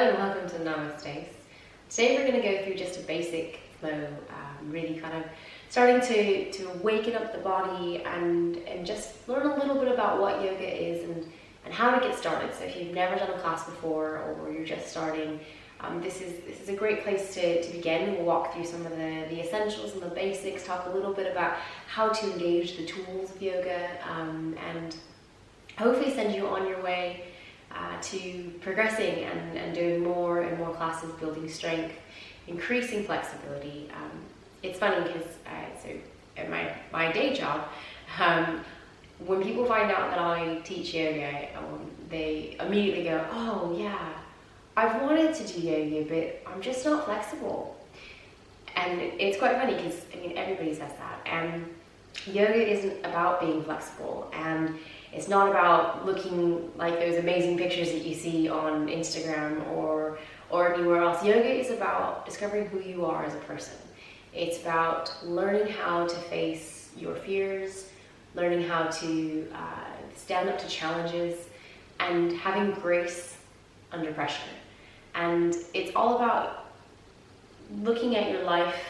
and welcome to NamaStace. Today we're going to go through just a basic flow, really kind of starting to waken up the body and just learn a little bit about what yoga is and how to get started. So if you've never done a class before or you're just starting, this is a great place to begin. We'll walk through some of the essentials and the basics, talk a little bit about how to engage the tools of yoga, and hopefully send you on your way to progressing and doing more and more classes, building strength, increasing flexibility. It's funny because so at my day job, when people find out that I teach yoga, they immediately go, "Oh yeah, I've wanted to do yoga, but I'm just not flexible." And it's quite funny because everybody says that, and yoga isn't about being flexible, and it's not about looking like those amazing pictures that you see on Instagram or anywhere else. Yoga is about discovering who you are as a person. It's about learning how to face your fears, learning how to stand up to challenges, and having grace under pressure. And it's all about looking at your life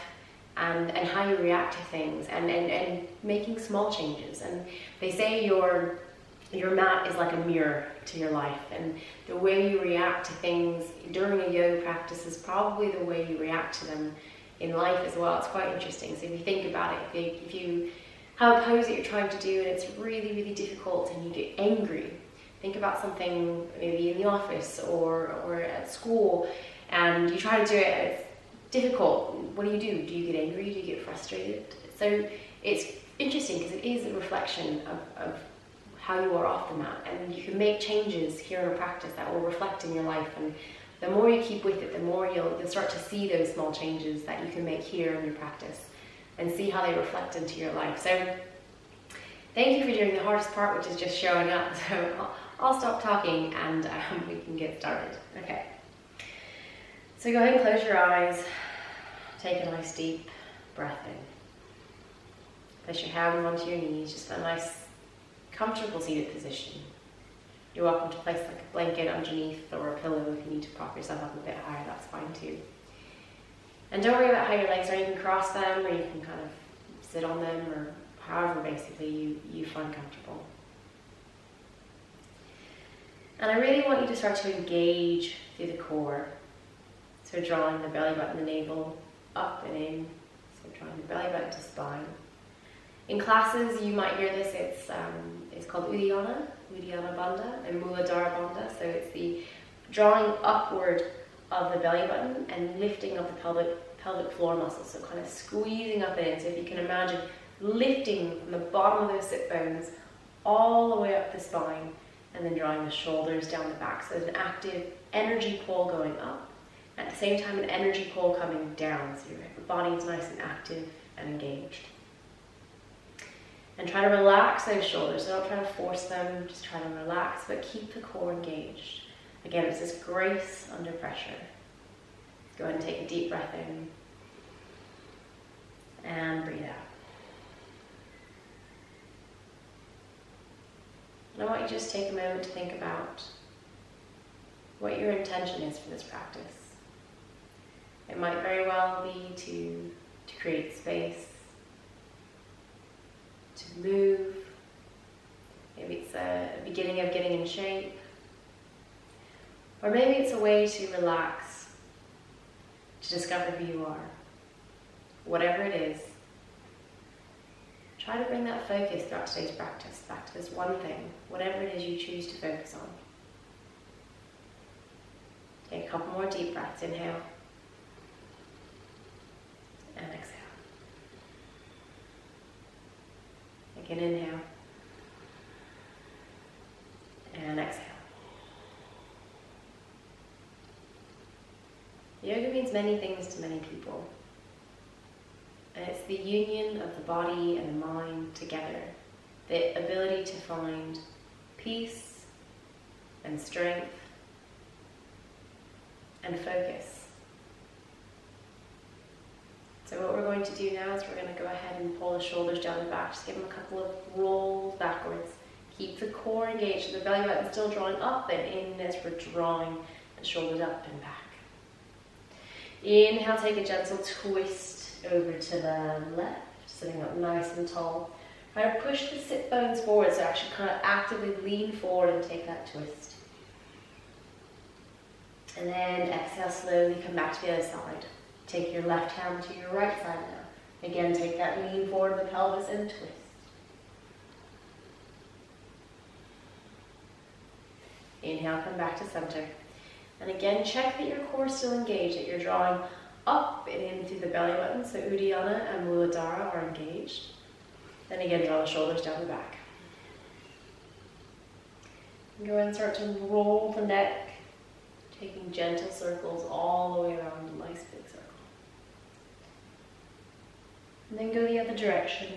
and how you react to things and making small changes. And they say your mat is like a mirror to your life, and the way you react to things during a yoga practice is probably the way you react to them in life as well. It's quite interesting. So if you think about it, if you have a pose that you're trying to do and it's really, really difficult and you get angry, think about something maybe in the office or at school, and you try to do it and it's difficult. What do? Do you get angry? Do you get frustrated? So it's interesting because it is a reflection of how you are off the mat, and you can make changes here in a practice that will reflect in your life, and the more you keep with it, the more you'll start to see those small changes that you can make here in your practice and see how they reflect into your life. So thank you for doing the hardest part, which is just showing up. So I'll stop talking and we can get started. Okay, so go ahead and close your eyes, take a nice deep breath in, place your hands onto your knees, just a nice comfortable seated position. You're welcome to place like a blanket underneath or a pillow if you need to prop yourself up a bit higher, that's fine too. And don't worry about how your legs are. You can cross them or you can kind of sit on them, or however basically you find comfortable. And I really want you to start to engage through the core. So drawing the belly button and navel up and in. So drawing the belly button to spine. In classes, you might hear this. It's called Uddiyana Bandha and Muladhara Bandha. So it's the drawing upward of the belly button and lifting of the pelvic floor muscles. So kind of squeezing up and in. So if you can imagine lifting from the bottom of those sit bones all the way up the spine, and then drawing the shoulders down the back. So there's an active energy pull going up. At the same time, an energy pull coming down. So your body is nice and active and engaged. And try to relax those shoulders. So don't try to force them, just try to relax, but keep the core engaged. Again, it's this grace under pressure. Go ahead and take a deep breath in. And breathe out. And I want you to just take a moment to think about what your intention is for this practice. It might very well be to create space, to move. Maybe it's a beginning of getting in shape. Or maybe it's a way to relax, to discover who you are. Whatever it is, try to bring that focus throughout today's practice back to this one thing, whatever it is you choose to focus on. Take a couple more deep breaths. Inhale and exhale. Again, inhale and exhale. Yoga means many things to many people. And it's the union of the body and the mind together, the ability to find peace and strength and focus. So what we're going to do now is we're going to go ahead and pull the shoulders down the back, just give them a couple of rolls backwards. Keep the core engaged, so the belly button still drawing up and in as we're drawing and shoulders up and back. Inhale, take a gentle twist over to the left, sitting up nice and tall. Try to push the sit bones forward, so actually kind of actively lean forward and take that twist. And then exhale, slowly come back to the other side. Take your left hand to your right side now. Again, take that lean forward of the pelvis and twist. Inhale, come back to center. And again, check that your core is still engaged, that you're drawing up and in through the belly button, so Uddiyana and Muladhara are engaged. Then again, draw the shoulders down the back. And go ahead and start to roll the neck, taking gentle circles all the way around a nice big circle. And then go the other direction.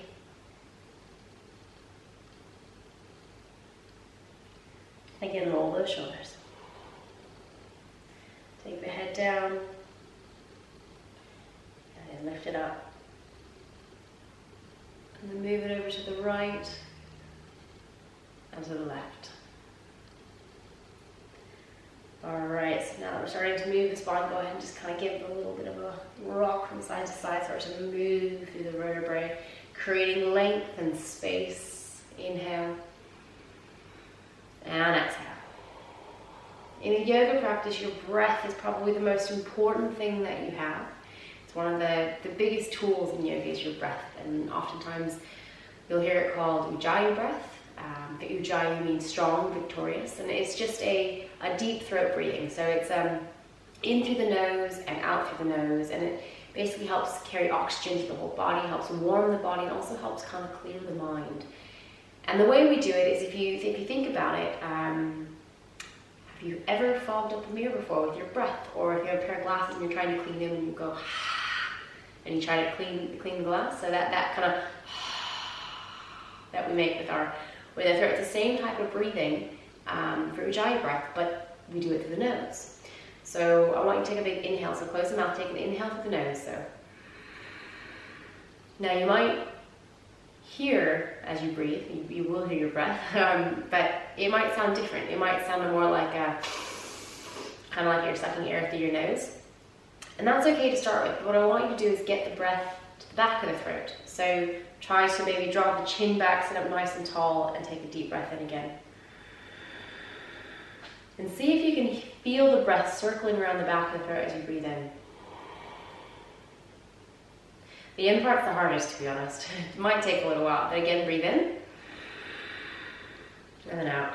Again, roll those shoulders. Take the head down, and then lift it up. And then move it over to the right and to the left. Alright, so now that we're starting to move the spine, go ahead and just kind of give it a little bit of a rock from side to side, start to move through the vertebrae, creating length and space. Inhale and exhale. In a yoga practice, your breath is probably the most important thing that you have. It's one of the biggest tools in yoga is your breath, and oftentimes you'll hear it called Ujjayi breath. The Ujjayi means strong, victorious, and it's just a deep throat breathing. So it's in through the nose and out through the nose, and it basically helps carry oxygen to the whole body, helps warm the body, and also helps kind of clear the mind. And the way we do it is, if you think about it, have you ever fogged up a mirror before with your breath? Or if you have a pair of glasses and you're trying to clean them and you go, and you try to clean the glass? So that kind of that we make with the throat. It's the same type of breathing for Ujjayi breath, but we do it through the nose. So I want you to take a big inhale. So close the mouth, take an inhale through the nose. So now you might hear as you breathe, you will hear your breath, but it might sound different. It might sound more like kind of like you're sucking air through your nose. And that's okay to start with. But what I want you to do is get the breath to the back of the throat. So try to maybe draw the chin back, sit up nice and tall, and take a deep breath in again. And see if you can feel the breath circling around the back of the throat as you breathe in. The in part's the hardest, to be honest. It might take a little while, but again, breathe in, and then out.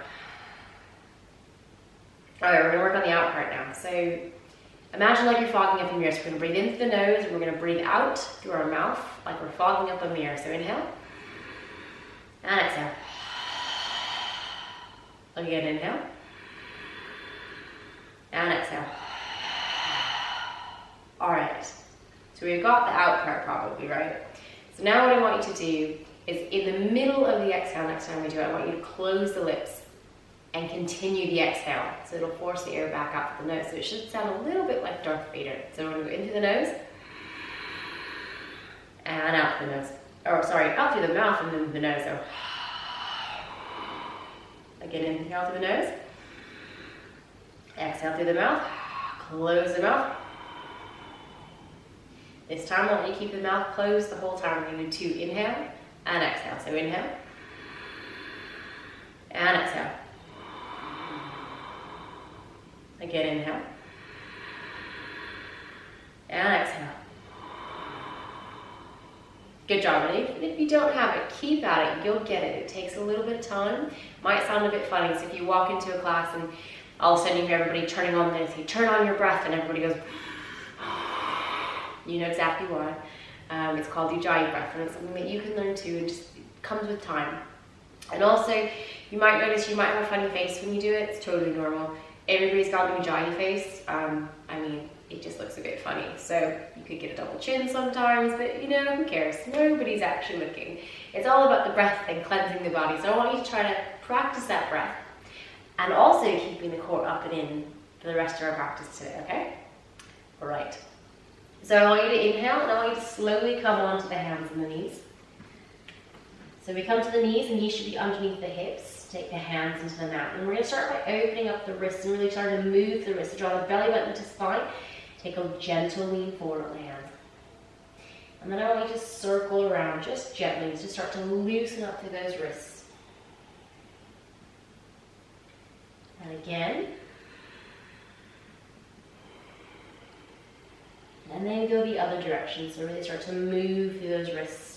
Alright, we're going to work on the out part now. So imagine like you're fogging up a mirror. So we're going to breathe in through the nose, and we're going to breathe out through our mouth, like we're fogging up a mirror. So inhale, and exhale. Again, inhale, and exhale. Alright. So we've got the out part probably, right? So now what I want you to do is in the middle of the exhale, next time we do it, I want you to close the lips and continue the exhale. So it'll force the air back out through the nose. So it should sound a little bit like Darth Vader. So we're going to go in through the nose and out through the nose. Or sorry, out through the mouth and then the nose. So again, inhale through the nose. Exhale through the mouth. Close the mouth. This time I want you to keep the mouth closed the whole time. We're going to do 2 inhale and exhale. So inhale and exhale. Again, inhale and exhale. Good job. And even if you don't have it, keep at it. You'll get it. It takes a little bit of time. Might sound a bit funny. So if you walk into a class and all of a sudden you hear everybody turning on this, you turn on your breath and everybody goes, you know exactly why. It's called Ujjayi breath, and it's something that you can learn too, and just comes with time. And also, you might notice you might have a funny face when you do it. It's totally normal. Everybody's got an Ujjayi face. I mean, it just looks a bit funny. So you could get a double chin sometimes, but you know, who cares? Nobody's actually looking. It's all about the breath and cleansing the body. So I want you to try to practice that breath, and also keeping the core up and in for the rest of our practice today, okay? All right. So I want you to inhale, and I want you to slowly come onto the hands and the knees. So we come to the knees should be underneath the hips. take the hands into the mat. And we're going to start by opening up the wrists and really start to move the wrists. So draw the belly button to spine. Take a gentle lean forward with the hands. And then I want you to circle around just gently. Just start to loosen up through those wrists. And again. And then go the other direction. So really start to move through those wrists.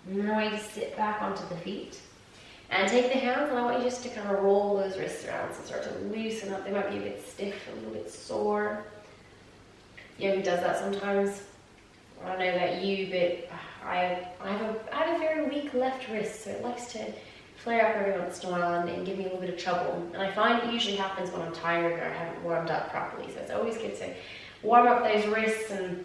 And then I want you to sit back onto the feet. And take the hands, and I want you just to kind of roll those wrists around. So start to loosen up. They might be a bit stiff, a little bit sore. Yoga does that sometimes. I don't know about you, but I have a very weak left wrist, so it likes to flare up every once in a while and give me a little bit of trouble. And I find it usually happens when I'm tired or I haven't warmed up properly. So it's always good to warm up those wrists and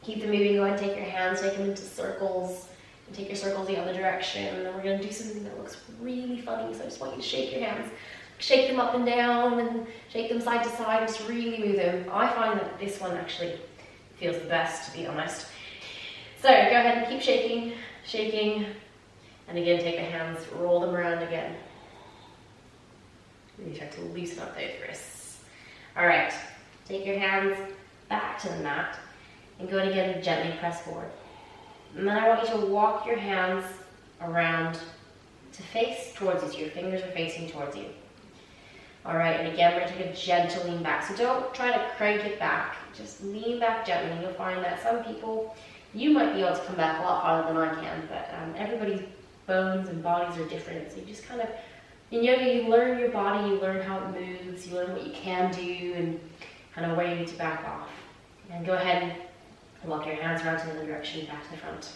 keep them moving. Go ahead and take your hands, take them into circles. And take your circles the other direction. And then we're going to do something that looks really funny. So I just want you to shake your hands. Shake them up and down and shake them side to side. Just really move them. I find that this one actually feels the best, to be honest. So go ahead and keep shaking, shaking. And again, take the hands, roll them around again. And you start to loosen up those wrists. All right, take your hands back to the mat and go ahead again, gently press forward. And then I want you to walk your hands around to face towards you, so your fingers are facing towards you. All right, and again, we're going to take a gentle lean back. So don't try to crank it back, just lean back gently. You'll find that some people, you might be able to come back a lot farther than I can, but everybody's bones and bodies are different. So you just kind of, in yoga, you learn your body, you learn how it moves, you learn what you can do and kind of where you need to back off. And go ahead and walk your hands around to the other direction, back to the front.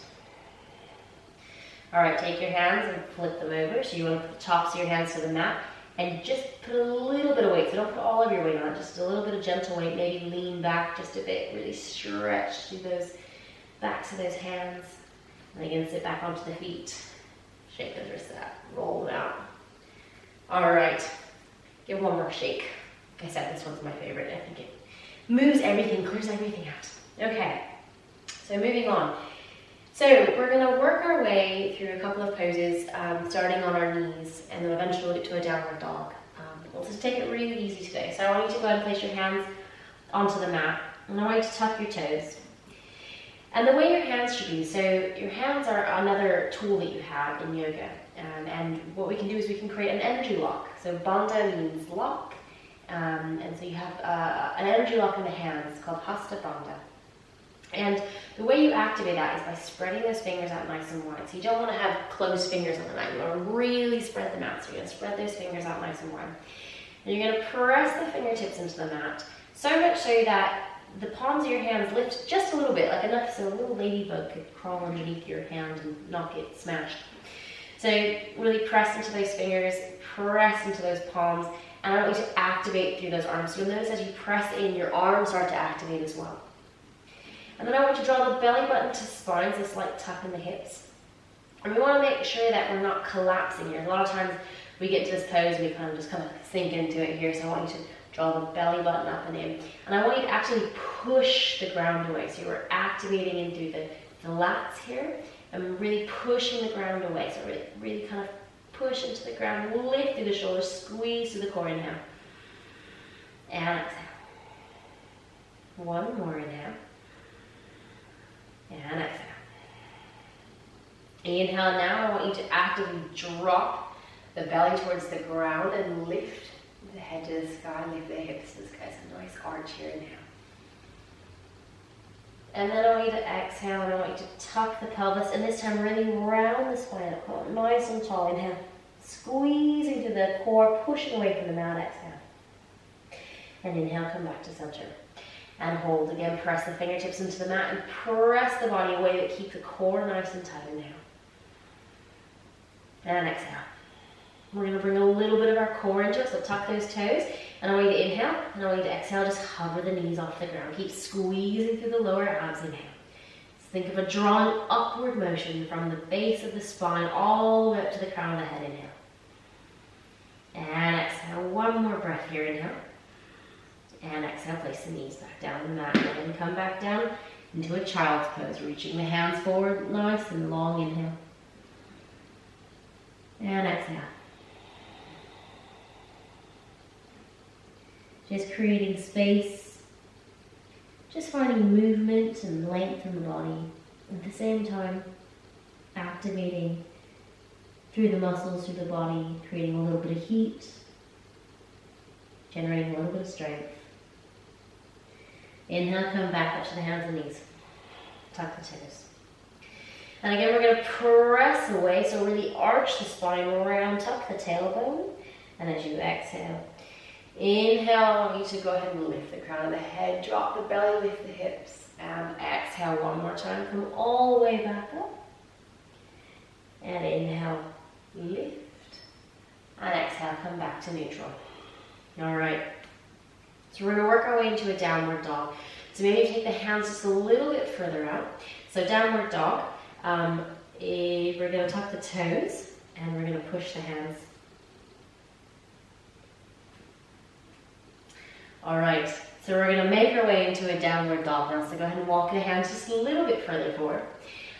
All right, take your hands and flip them over. So you want to put the tops of your hands to the mat and just put a little bit of weight. So don't put all of your weight on it, just a little bit of gentle weight. Maybe lean back just a bit, really stretch through those backs of those hands. And again, sit back onto the feet. Shake those wrists out, roll them out. All right, give one more shake. Like I said, this one's my favorite. I think it moves everything, clears everything out. Okay, so moving on. So we're going to work our way through a couple of poses, starting on our knees, and then eventually we'll get to a downward dog. We'll just take it really easy today. So I want you to go ahead and place your hands onto the mat, and I want you to tuck your toes. And the way your hands should be, so your hands are another tool that you have in yoga. And what we can do is we can create an energy lock. So bandha means lock. And so you have an energy lock in the hands called hasta bandha. And the way you activate that is by spreading those fingers out nice and wide. So you don't want to have closed fingers on the mat. You want to really spread them out. So you're going to spread those fingers out nice and wide. And you're going to press the fingertips into the mat, so much so that the palms of your hands lift just a little bit, like enough so a little ladybug could crawl underneath your hand and not get smashed. So really press into those fingers, press into those palms, and I want you to activate through those arms. So you'll notice as you press in, your arms start to activate as well. And then I want you to draw the belly button to spine, so a slight tuck in the hips. And we want to make sure that we're not collapsing here. A lot of times we get to this pose and we kind of sink into it here, so I want you to draw the belly button up and in. And I want you to actually push the ground away. So you're activating in through the lats here and really pushing the ground away. So really kind of push into the ground, lift through the shoulders, squeeze through the core, inhale. And exhale. One more inhale. And exhale. Inhale now, I want you to actively drop the belly towards the ground and lift the head to the sky, lift the hips to the sky. It's a nice arch here, inhale. And then I want you to exhale, and I want you to tuck the pelvis, and this time really round the spine up, nice and tall. Inhale, squeezing to the core, pushing away from the mat, exhale. And inhale, come back to center. And hold, again, press the fingertips into the mat and press the body away, but keep the core nice and tight, inhale. And exhale. We're going to bring a little bit of our core into it, so tuck those toes. And I want you to inhale, and I want you to exhale, just hover the knees off the ground. Keep squeezing through the lower abs, inhale. Just think of a drawing upward motion from the base of the spine all the way up to the crown of the head, inhale. And exhale, one more breath here, inhale. And exhale, place the knees back down on the mat, and come back down. into a child's pose, reaching the hands forward, nice and long. Inhale. And exhale. Just creating space, just finding movement and length in the body. At the same time, activating through the muscles, through the body, creating a little bit of heat, generating a little bit of strength. Inhale, come back up to the hands and knees. Tuck the toes. And again, we're going to press away, so really arch the spine around, tuck the tailbone. And as you exhale, inhale, I want you to go ahead and lift the crown of the head, drop the belly, lift the hips. And exhale one more time, come all the way back up. And inhale, lift. And exhale, come back to neutral. All right. So we're going to work our way into a downward dog. So maybe take the hands just a little bit further out. So downward dog, we're going to tuck the toes and we're going to push the hands. All right, so we're going to make our way into a downward dog now. So go ahead and walk the hands just a little bit further forward.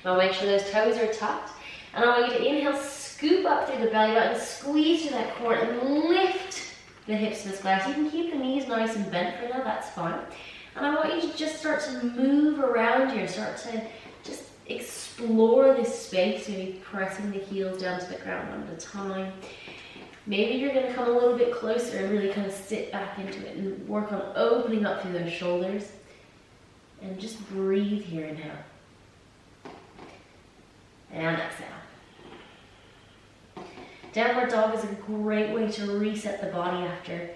Now make sure those toes are tucked. And I want you to inhale, scoop up through the belly button, squeeze through that core and lift the hips to the sky. So you can keep the knees nice and bent for now, that's fine. And I want you to just start to move around here, start to just explore this space, maybe pressing the heels down to the ground one at a time. Maybe you're going to come a little bit closer and really kind of sit back into it and work on opening up through those shoulders. And just breathe here, inhale. And exhale. Downward dog is a great way to reset the body after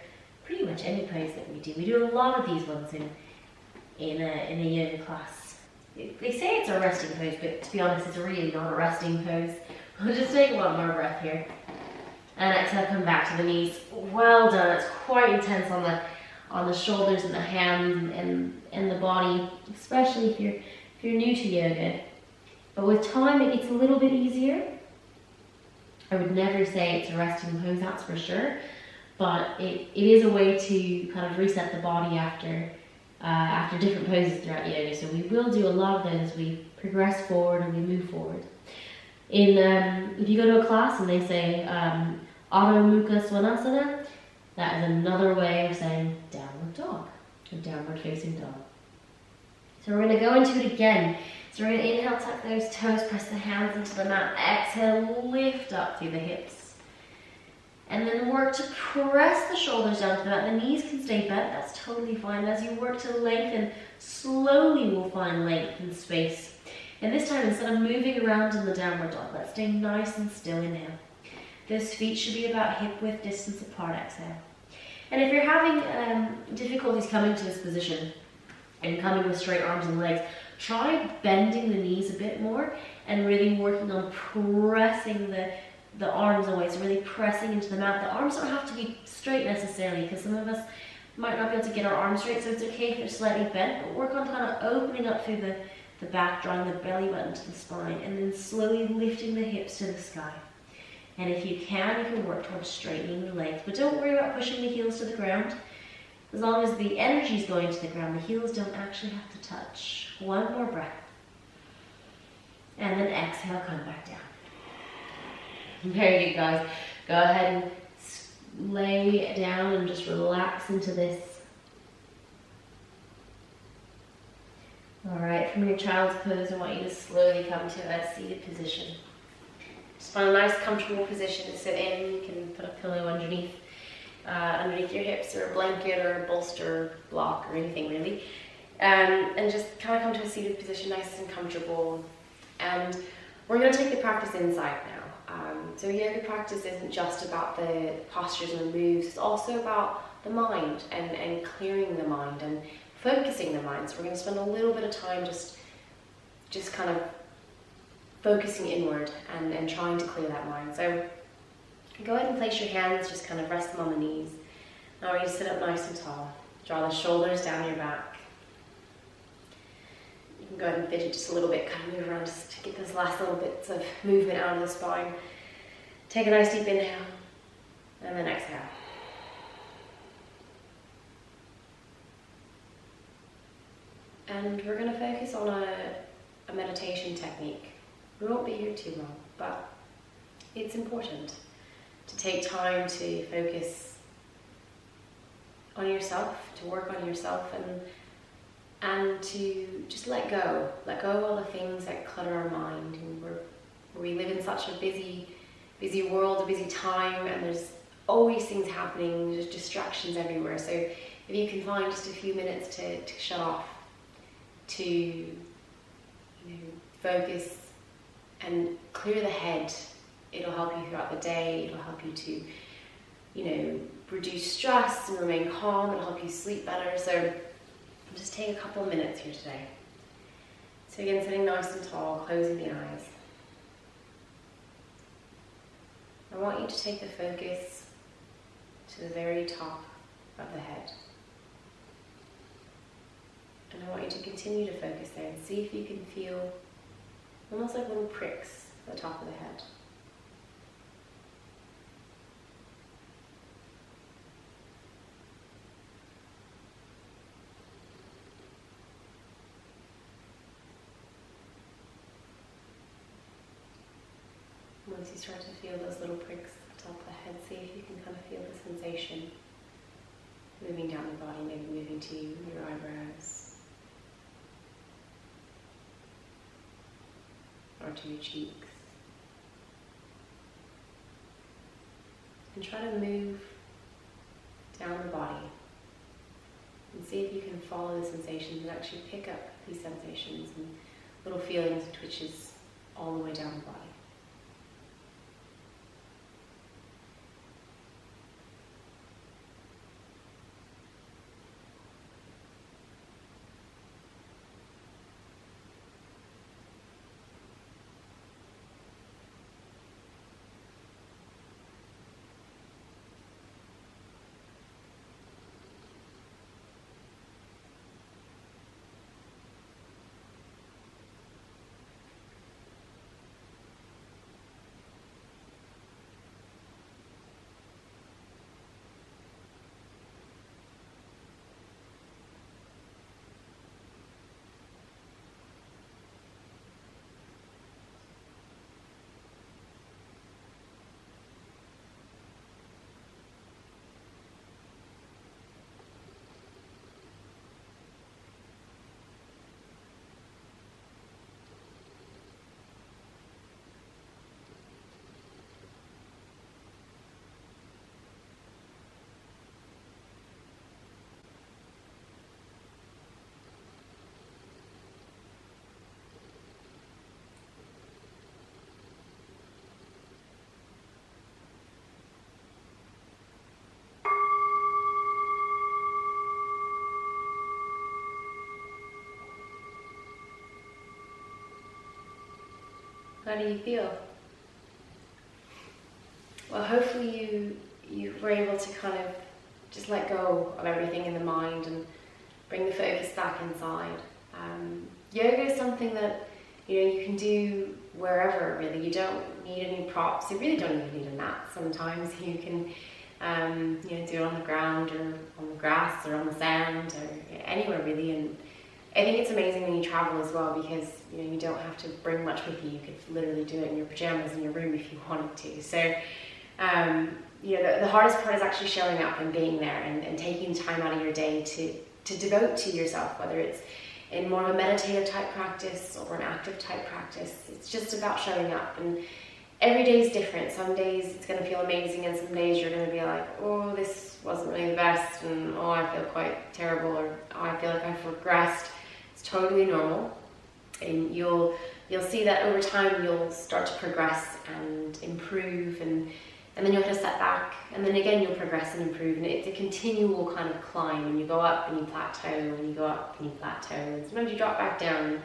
pretty much any pose that we do. We do a lot of these ones in a yoga class. They say it's a resting pose, but to be honest, it's really not a resting pose. We'll just take one more breath here. And exhale, come back to the knees. Well done. It's quite intense on the shoulders and the hands and the body, especially if you're new to yoga. But with time, it gets a little bit easier. I would never say it's a resting pose, that's for sure. But it is a way to kind of reset the body after different poses throughout yoga. So we will do a lot of those as we progress forward and we move forward. If you go to a class and they say Adho Mukha Svanasana, that is another way of saying downward dog, or downward facing dog. So we're going to go into it again. So we're going to inhale, tuck those toes, press the hands into the mat. Exhale, lift up through the hips. And then work to press the shoulders down to the mat. The knees can stay bent, that's totally fine. As you work to lengthen, slowly we'll find length and space. And this time, instead of moving around in the downward dog, let's stay nice and still. Inhale. Those feet should be about hip width distance apart. Exhale. And if you're having difficulties coming to this position and coming with straight arms and legs, try bending the knees a bit more and really working on pressing the arms away. So really pressing into the mat. The arms don't have to be straight necessarily, because some of us might not be able to get our arms straight, so it's okay if they're slightly bent, but work on kind of opening up through the back, drawing the belly button to the spine, and then slowly lifting the hips to the sky. And if you can work towards straightening the legs, but don't worry about pushing the heels to the ground. As long as the energy is going to the ground, the heels don't actually have to touch. One more breath. And then exhale, come back down. Very good, guys. Go ahead and lay down and just relax into this. All right, from your child's pose, I want you to slowly come to a seated position. Just find a nice, comfortable position to sit in. You can put a pillow underneath your hips, or a blanket, or a bolster, block, or anything really. And just kind of come to a seated position, nice and comfortable. And we're going to take the practice inside now. So yoga practice isn't just about the postures and the moves, it's also about the mind and clearing the mind and focusing the mind. So we're going to spend a little bit of time just kind of focusing inward and trying to clear that mind. So go ahead and place your hands, just kind of rest them on the knees. Now I want you to sit up nice and tall. Draw the shoulders down your back. You can go ahead and fidget just a little bit, kind of move around just to get those last little bits of movement out of the spine. Take a nice deep inhale, and then exhale. And we're going to focus on a meditation technique. We won't be here too long, but it's important to take time to focus on yourself, to work on yourself, and to just let go of all the things that clutter our mind. And we live in such a busy world, a busy time, and there's always things happening, there's distractions everywhere. So if you can find just a few minutes to shut off, to focus and clear the head, it'll help you throughout the day. It'll help you to reduce stress and remain calm. It'll help you sleep better. So just take a couple of minutes here today. So again, sitting nice and tall, closing the eyes. I want you to take the focus to the very top of the head. And I want you to continue to focus there and see if you can feel almost like little pricks at the top of the head. Once you start to feel those little pricks at the top of the head, see if you can kind of feel the sensation moving down the body, maybe moving to your eyebrows or to your cheeks. And try to move down the body and see if you can follow the sensations and actually pick up these sensations and little feelings and twitches all the way down the body. How do you feel? Well, hopefully you were able to kind of just let go of everything in the mind and bring the focus back inside. Yoga is something that you can do wherever, really. You don't need any props. You really don't even need a mat. Sometimes you can do it on the ground or on the grass or on the sand or anywhere, really. And I think it's amazing when you travel as well, because you don't have to bring much with you. You could literally do it in your pajamas in your room if you wanted to. So the hardest part is actually showing up and being there and taking time out of your day to devote to yourself, whether it's in more of a meditative type practice or an active type practice. It's just about showing up, and every day is different. Some days it's going to feel amazing, and some days you're going to be like, oh, this wasn't really the best, and oh, I feel quite terrible, or oh, I feel like I've regressed. It's totally normal, and you'll see that over time you'll start to progress and improve, and then you'll hit a setback, and then again you'll progress and improve, and it's a continual kind of climb, and you go up and you plateau, and you go up and you plateau, and sometimes you drop back down.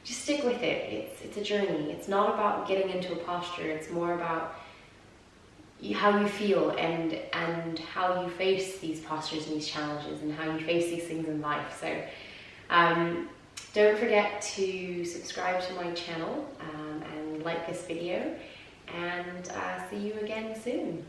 Just stick with it. It's a journey. It's not about getting into a posture. It's more about how you feel and how you face these postures and these challenges, and how you face these things in life. So don't forget to subscribe to my channel and like this video, and see you again soon.